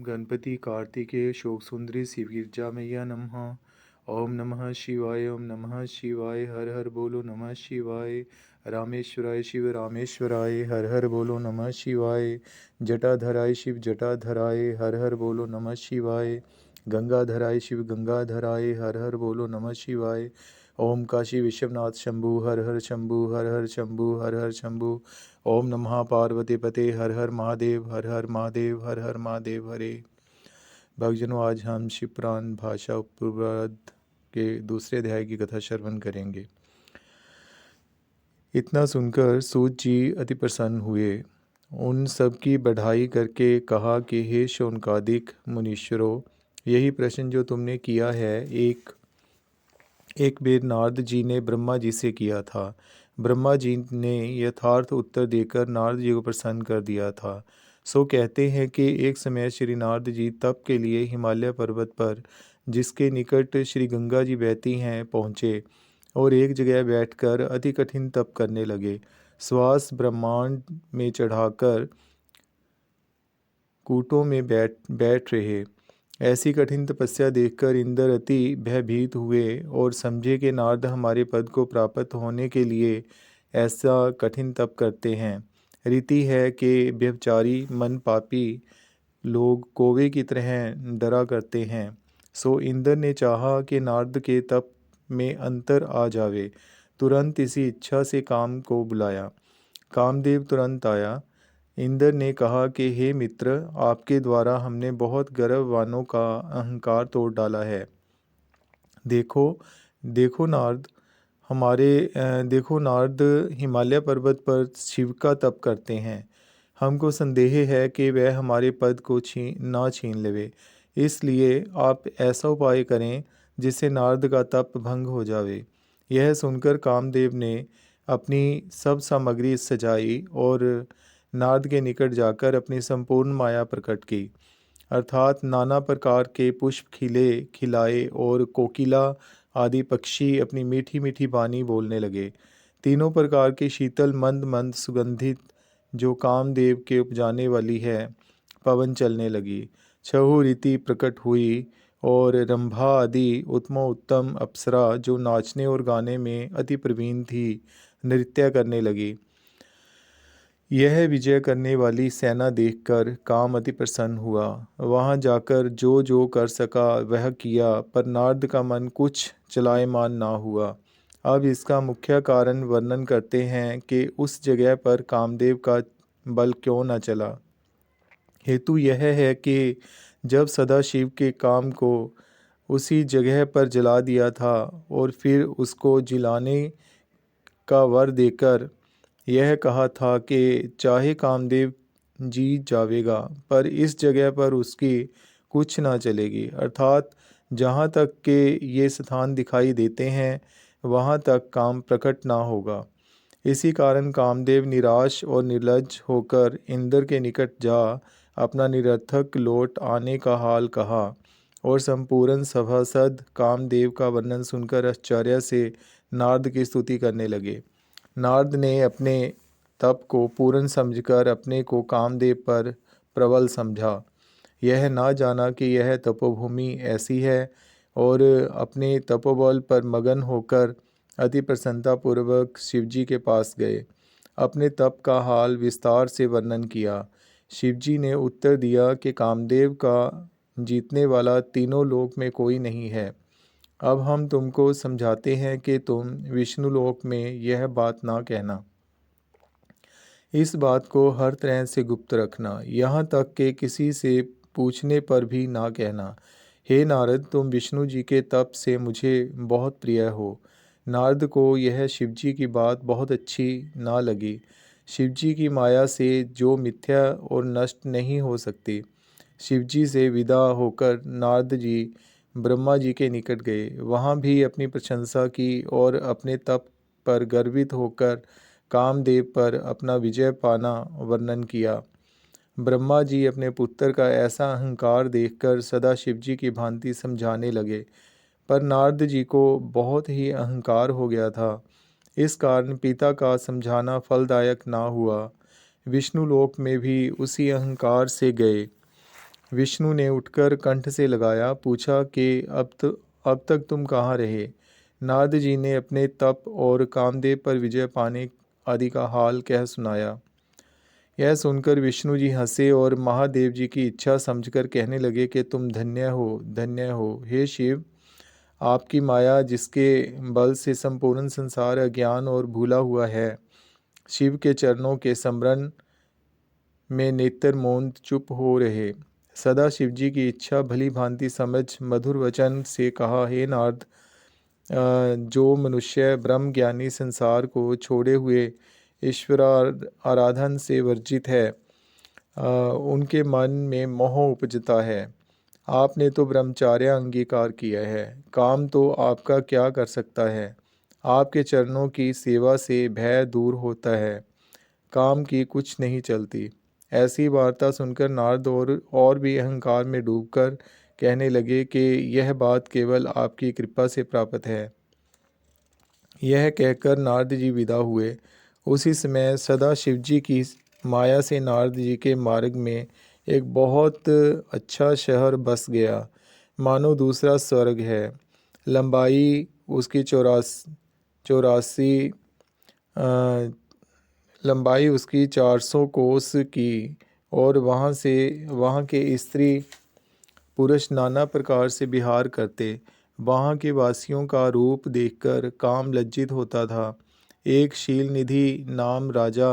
गणपति कार्तिकेय शोक सुंदरी शिव गिरजा मैया नमः। ओम नमः शिवाय, ओम नमः शिवाय, हर हर बोलो नमः शिवाय। रामेश्वराय शिव रामेश्वराय, हर हर बोलो नमः शिवाय। जटाधराय शिव जटाधराय, हर हर बोलो नमः शिवाय। गंगाधराय शिव गंगाधराय, हर हर बोलो नमः शिवाय। ओम काशी विश्वनाथ शंभु, हर हर शंभु, हर हर शंभु, हर हर शंभु। ओम नमः पार्वती पते, हर हर महादेव, हर हर महादेव, हर हर महादेव हरे। भक्तजनों, आज हम शिव पुराण भाषा उपनिषद के दूसरे अध्याय की कथा श्रवण करेंगे। इतना सुनकर सूत जी अति प्रसन्न हुए। उन सब की बढ़ाई करके कहा कि हे शौनकादिक मुनीश्वरों, यही प्रश्न जो तुमने किया है एक बेर नारद जी ने ब्रह्मा जी से किया था। ब्रह्मा जी ने यथार्थ उत्तर देकर नारद जी को प्रसन्न कर दिया था। सो कहते हैं कि एक समय श्री नारद जी तप के लिए हिमालय पर्वत पर, जिसके निकट श्री गंगा जी बहती हैं, पहुँचे और एक जगह बैठकर अति कठिन तप करने लगे। श्वास ब्रह्मांड में चढ़ाकर कूटों में बैठ रहे। ऐसी कठिन तपस्या देखकर इंद्र अति भयभीत हुए और समझे कि नारद हमारे पद को प्राप्त होने के लिए ऐसा कठिन तप करते हैं। रीति है कि व्यभिचारी मन पापी लोग कौवे की तरह डरा करते हैं। सो इंद्र ने चाहा कि नारद के तप में अंतर आ जावे। तुरंत इसी इच्छा से काम को बुलाया। कामदेव तुरंत आया। इंद्र ने कहा कि हे मित्र, आपके द्वारा हमने बहुत गर्ववानों का अहंकार तोड़ डाला है। देखो देखो नारद देखो नारद हिमालय पर्वत पर शिव का तप करते हैं। हमको संदेह है कि वह हमारे पद को छीन लेवे। इसलिए आप ऐसा उपाय करें जिससे नारद का तप भंग हो जावे। यह सुनकर कामदेव ने अपनी सब सामग्री सजाई और नारद के निकट जाकर अपनी संपूर्ण माया प्रकट की। अर्थात नाना प्रकार के पुष्प खिलाए और कोकिला आदि पक्षी अपनी मीठी मीठी वाणी बोलने लगे। तीनों प्रकार के शीतल मंद मंद सुगंधित जो कामदेव के उपजाने वाली है पवन चलने लगी। छहु रीति प्रकट हुई और रंभा आदि उत्तमोत्तम अप्सरा जो नाचने और गाने में अति प्रवीण थी, नृत्य करने लगी। यह विजय करने वाली सेना देखकर काम अति प्रसन्न हुआ। वहां जाकर जो जो कर सका वह किया, पर नारद का मन कुछ चलायमान ना हुआ। अब इसका मुख्य कारण वर्णन करते हैं कि उस जगह पर कामदेव का बल क्यों न चला। हेतु यह है कि जब सदाशिव के काम को उसी जगह पर जला दिया था और फिर उसको जिलाने का वर देकर यह कहा था कि चाहे कामदेव जीत जावेगा, पर इस जगह पर उसकी कुछ ना चलेगी। अर्थात जहाँ तक के ये स्थान दिखाई देते हैं वहाँ तक काम प्रकट ना होगा। इसी कारण कामदेव निराश और निर्लज्ज होकर इंद्र के निकट जा अपना निरर्थक लौट आने का हाल कहा और संपूर्ण सभासद कामदेव का वर्णन सुनकर आश्चर्य से नारद की स्तुति करने लगे। नारद ने अपने तप को पूर्ण समझकर अपने को कामदेव पर प्रबल समझा। यह ना जाना कि यह तपोभूमि ऐसी है और अपने तपोबल पर मगन होकर अति प्रसन्नतापूर्वक शिवजी के पास गए। अपने तप का हाल विस्तार से वर्णन किया। शिवजी ने उत्तर दिया कि कामदेव का जीतने वाला तीनों लोक में कोई नहीं है। अब हम तुमको समझाते हैं कि तुम विष्णु लोक में यह बात ना कहना। इस बात को हर तरह से गुप्त रखना, यहाँ तक कि किसी से पूछने पर भी ना कहना। हे नारद, तुम विष्णु जी के तप से मुझे बहुत प्रिय हो। नारद को यह शिवजी की बात बहुत अच्छी ना लगी। शिवजी की माया से जो मिथ्या और नष्ट नहीं हो सकती। शिवजी से विदा होकर नारद जी ब्रह्मा जी के निकट गए। वहाँ भी अपनी प्रशंसा की और अपने तप पर गर्वित होकर कामदेव पर अपना विजय पाना वर्णन किया। ब्रह्मा जी अपने पुत्र का ऐसा अहंकार देखकर सदा शिवजी की भांति समझाने लगे, पर नारद जी को बहुत ही अहंकार हो गया था। इस कारण पिता का समझाना फलदायक ना हुआ। विष्णु लोक में भी उसी अहंकार से गए। विष्णु ने उठकर कंठ से लगाया, पूछा कि अब तक तुम कहाँ रहे। नारद जी ने अपने तप और कामदेव पर विजय पाने आदि का हाल कह सुनाया। यह सुनकर विष्णु जी हंसे और महादेव जी की इच्छा समझकर कहने लगे कि तुम धन्य हो हे शिव। आपकी माया जिसके बल से संपूर्ण संसार अज्ञान और भूला हुआ है, शिव के चरणों के स्मरण में नेत्र मौन चुप हो रहे। सदा शिव जी की इच्छा भली भांति समझ मधुर वचन से कहा, हे नारद, जो मनुष्य ब्रह्म ज्ञानी संसार को छोड़े हुए ईश्वर आराधन से वर्जित है, उनके मन में मोह उपजता है। आपने तो ब्रह्मचार्य अंगीकार किया है, काम तो आपका क्या कर सकता है। आपके चरणों की सेवा से भय दूर होता है, काम की कुछ नहीं चलती। ऐसी वार्ता सुनकर नारद और भी अहंकार में डूबकर कहने लगे कि यह बात केवल आपकी कृपा से प्राप्त है। यह कहकर नारद जी विदा हुए। उसी समय सदा शिव जी की माया से नारद जी के मार्ग में एक बहुत अच्छा शहर बस गया, मानो दूसरा स्वर्ग है। लंबाई उसकी चौरासी लंबाई उसकी 400 कोस की, और वहाँ के स्त्री पुरुष नाना प्रकार से विहार करते। वहाँ के वासियों का रूप देखकर काम लज्जित होता था। एक शील निधि नाम राजा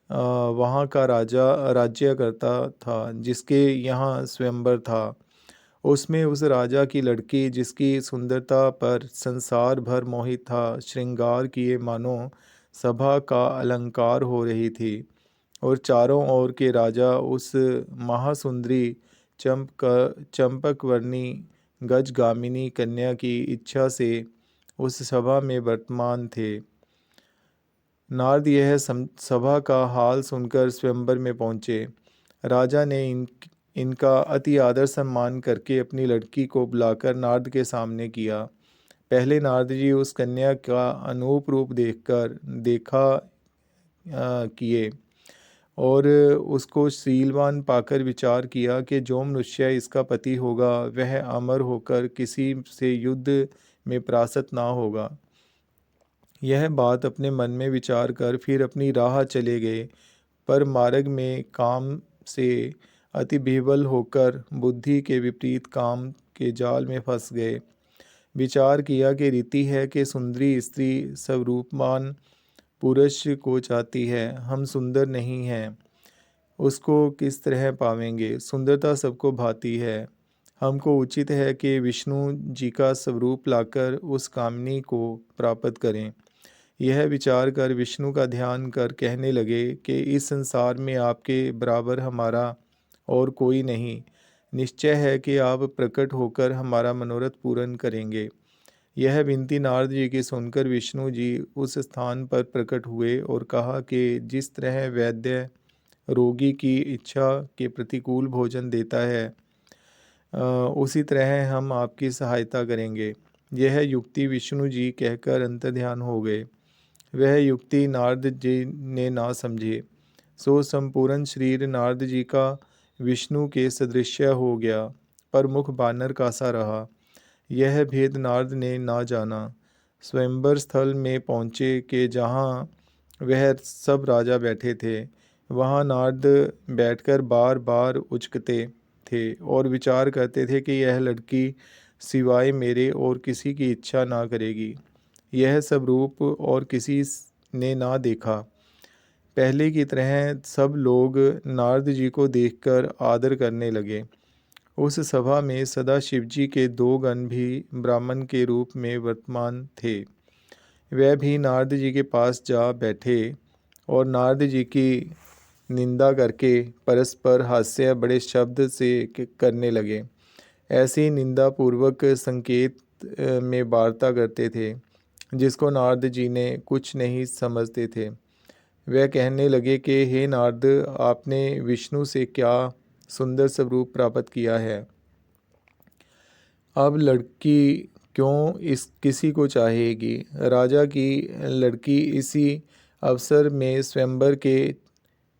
वहाँ का राज्य करता था, जिसके यहाँ स्वयंवर था। उसमें उस राजा की लड़की, जिसकी सुंदरता पर संसार भर मोहित था, श्रृंगार किए मानो सभा का अलंकार हो रही थी। और चारों ओर के राजा उस महासुंदरी चंपकवर्णी गजगामिनी कन्या की इच्छा से उस सभा में वर्तमान थे। नारद यह सभा का हाल सुनकर स्वयंवर में पहुँचे। राजा ने इनका अति आदर सम्मान करके अपनी लड़की को बुलाकर नारद के सामने किया। पहले नारद जी उस कन्या का अनूप रूप देखा किए और उसको शीलवान पाकर विचार किया कि जो मनुष्य इसका पति होगा वह अमर होकर किसी से युद्ध में परास्त ना होगा। यह बात अपने मन में विचार कर फिर अपनी राह चले गए, पर मार्ग में काम से अति विह्वल होकर बुद्धि के विपरीत काम के जाल में फंस गए। विचार किया कि रीति है कि सुंदरी स्त्री स्वरूपवान पुरुष को चाहती है, हम सुंदर नहीं हैं, उसको किस तरह पावेंगे। सुंदरता सबको भाती है, हमको उचित है कि विष्णु जी का स्वरूप लाकर उस कामनी को प्राप्त करें। यह विचार कर विष्णु का ध्यान कर कहने लगे कि इस संसार में आपके बराबर हमारा और कोई नहीं। निश्चय है कि आप प्रकट होकर हमारा मनोरथ पूर्ण करेंगे। यह विनती नारद जी की सुनकर विष्णु जी उस स्थान पर प्रकट हुए और कहा कि जिस तरह वैद्य रोगी की इच्छा के प्रतिकूल भोजन देता है, उसी तरह हम आपकी सहायता करेंगे। यह युक्ति विष्णु जी कहकर अंतर्ध्यान हो गए। वह युक्ति नारद जी ने ना समझे, सो संपूर्ण शरीर नारद जी का विष्णु के सदृश हो गया, पर मुख बानर का सा रहा। यह भेद नारद ने ना जाना। स्वयंवर स्थल में पहुँचे कि जहाँ वह सब राजा बैठे थे, वहाँ नारद बैठकर बार बार उचकते थे और विचार करते थे कि यह लड़की सिवाय मेरे और किसी की इच्छा ना करेगी। यह सब रूप और किसी ने ना देखा। पहले की तरह सब लोग नारद जी को देखकर आदर करने लगे। उस सभा में सदा शिवजी के 2 गण भी ब्राह्मण के रूप में वर्तमान थे। वह भी नारद जी के पास जा बैठे और नारद जी की निंदा करके परस्पर हास्य बड़े शब्द से करने लगे। ऐसी निंदा पूर्वक संकेत में वार्ता करते थे, जिसको नारद जी ने कुछ नहीं समझते थे। वह कहने लगे कि हे नारद, आपने विष्णु से क्या सुंदर स्वरूप प्राप्त किया है। अब लड़की क्यों किसी को चाहेगी। राजा की लड़की इसी अवसर में स्वयंवर के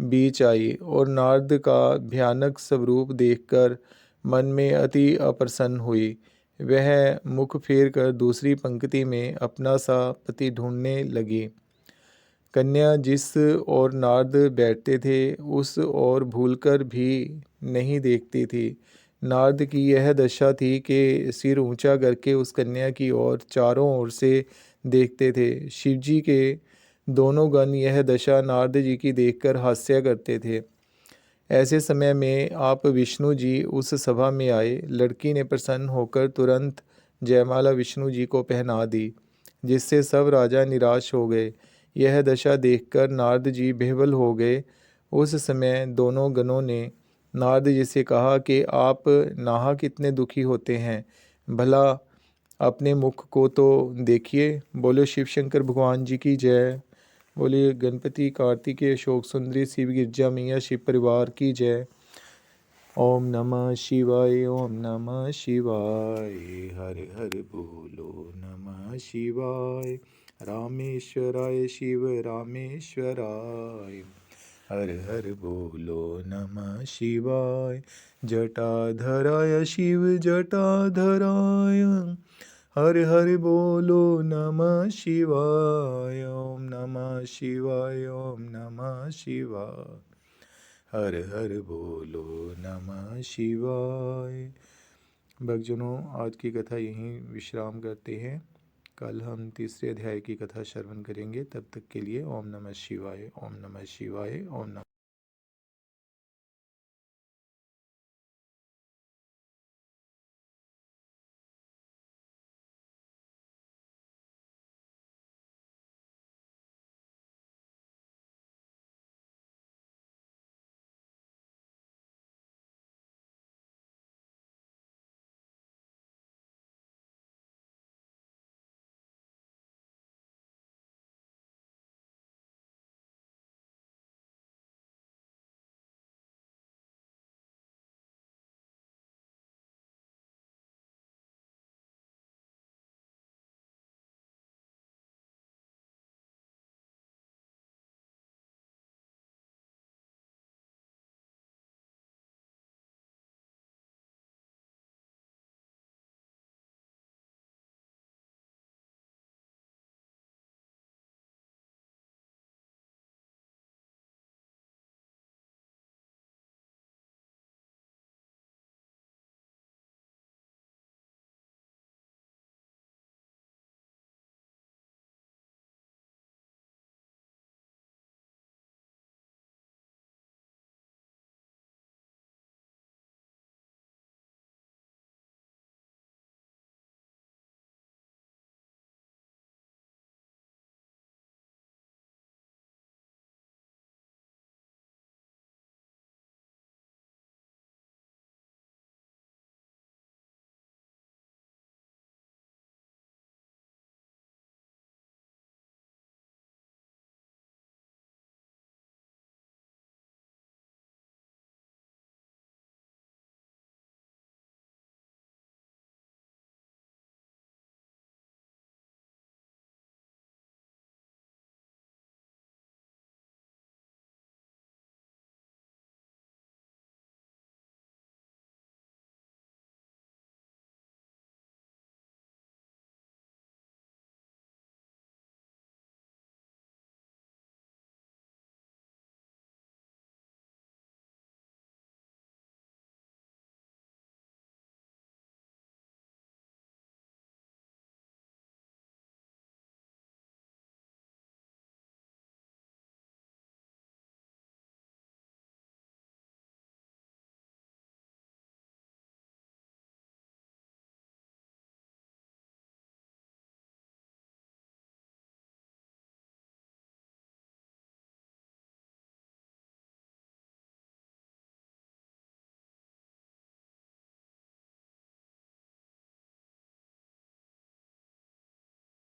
बीच आई और नारद का भयानक स्वरूप देखकर मन में अति अप्रसन्न हुई। वह मुख फेर कर दूसरी पंक्ति में अपना सा पति ढूंढने लगी। कन्या जिस ओर नारद बैठते थे उस ओर भूलकर भी नहीं देखती थी। नारद की यह दशा थी कि सिर ऊंचा करके उस कन्या की ओर चारों ओर से देखते थे। शिवजी के दोनों गण यह दशा नारद जी की देखकर हास्य करते थे। ऐसे समय में आप विष्णु जी उस सभा में आए। लड़की ने प्रसन्न होकर तुरंत जयमाला विष्णु जी को पहना दी, जिससे सब राजा निराश हो गए। यह दशा देखकर नारद जी बेहवल हो गए। उस समय दोनों गणों ने नारद जी से कहा कि आप नाहक कितने दुखी होते हैं, भला अपने मुख को तो देखिए। बोलो शिव शंकर भगवान जी की जय। बोलिए गणपति कार्तिकेय शोक सुंदरी शिव गिरजा मैया शिव परिवार की जय। ओम नमः शिवाय, ओम नमः शिवाय, हर हर बोलो नमः शिवाय। रामेश्वराय शिव रामेश्वराय, हर हर बोलो नमः शिवाय। जटाधराय शिव जटाधराय, हर हर बोलो नमः शिवाय। ओम नमः शिवाय, ओम नमः शिवाय, हर हर बोलो नमः शिवाय। भक्तजनों, आज की कथा यहीं विश्राम करते हैं। कल हम तीसरे अध्याय की कथा श्रवण करेंगे। तब तक के लिए ओम नमः शिवाय, ओम नमः शिवाय, ओम नमः